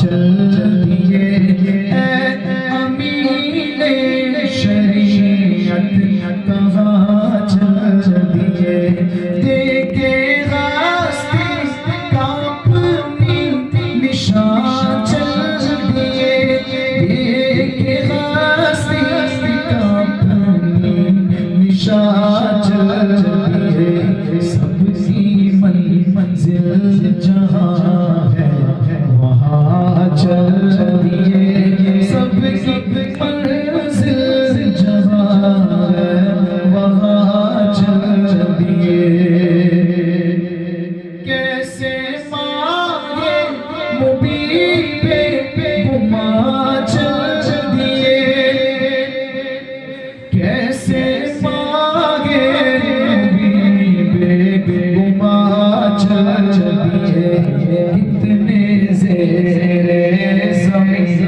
چل دیے امین شریعت کہاں چل دیے دیکھے غاستی کا اپنی نشان چل دیے دیکھے غاستی کا اپنی نشان چل دیے سب کی منزل جہاں ہے وہاں چل دیے سب کی منزل جہاں ہے وہاں چل دیے کیسے مانگے مبین پہ گما چل دیے کیسے مانگے مبین پہ گما چل دیے کتنے زیر زمین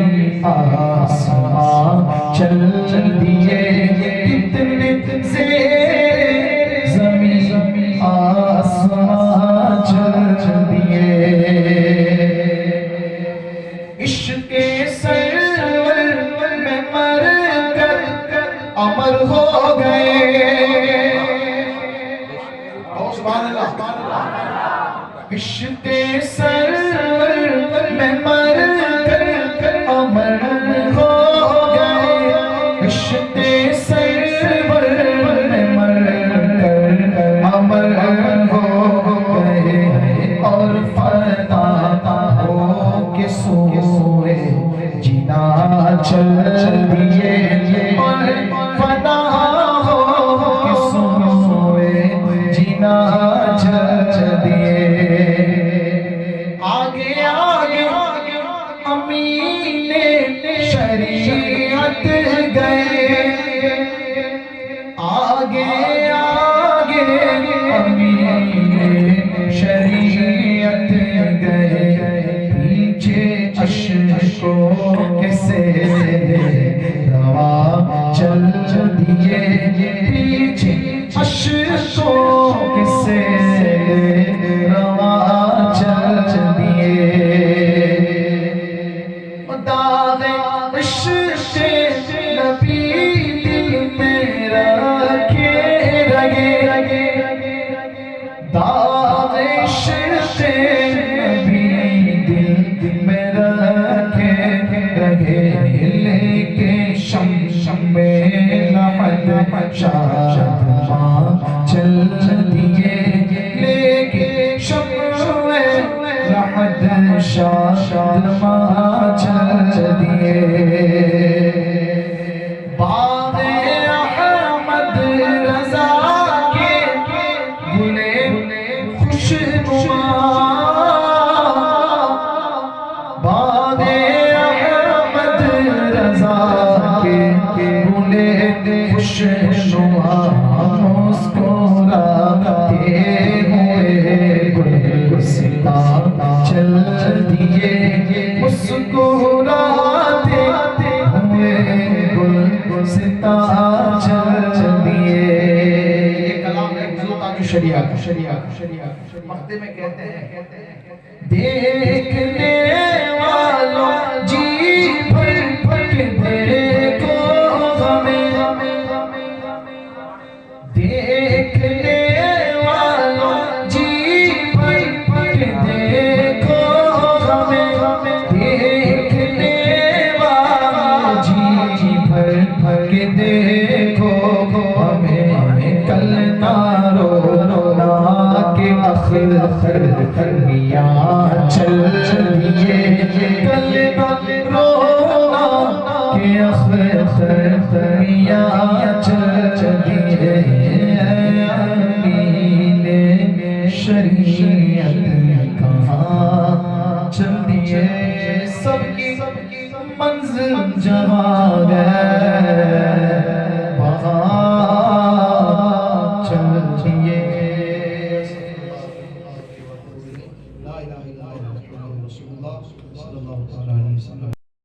آسمان چل دیے کتنے زیر زمین آسمان چل دیے عشق سرور میں مر کر امر ہو گئے سبحان اللہ عشق سرور میں مر کر امر ہو گئے عشق سرور میں مر کر امر ہو گئے اور فنا ہو کے سوئے جنا چل دیے اور فنا ہو کے سوئے جنا چل دیے آگے آگے امین شریعت گئے آگے آگے امین شریعت گئے پیچھے اشکوں کے سیلے روا چل دیے پیچھے اشکوں کے سیلے روا چل دیے داغ عشق نبی دل میں رکھے رگے داغ عشق نبی دل میں رکھے رگے لے کے شم میں لحد شادماں چل دیے لے کے شم میں لحد شادماں چل دیے باغ احمد رضا کے گلے خوشنما باغ احمد رضا کے گلے خوشنما مسکراتے ہوئے گلستاں چل دیے مسکراتے ہوئے گلستاں چل دیے یہ کلام ہے حضور تاج الشریعہ مقطع میں کہتے ہیں دیکھنے والوں جی بھر کے دیکھو ہمیں دیکھنے والوں جی بھر کے دیکھو ہمیں دیکھنے والوں جی بھر کے دیکھو ہمیں کل نہ رونا کہ اخر میاں چل دیے کل نہ رونا کہ اخر میاں چل دیے امین شریعت کہاں چل دیے سب کی منزل جہاں ہے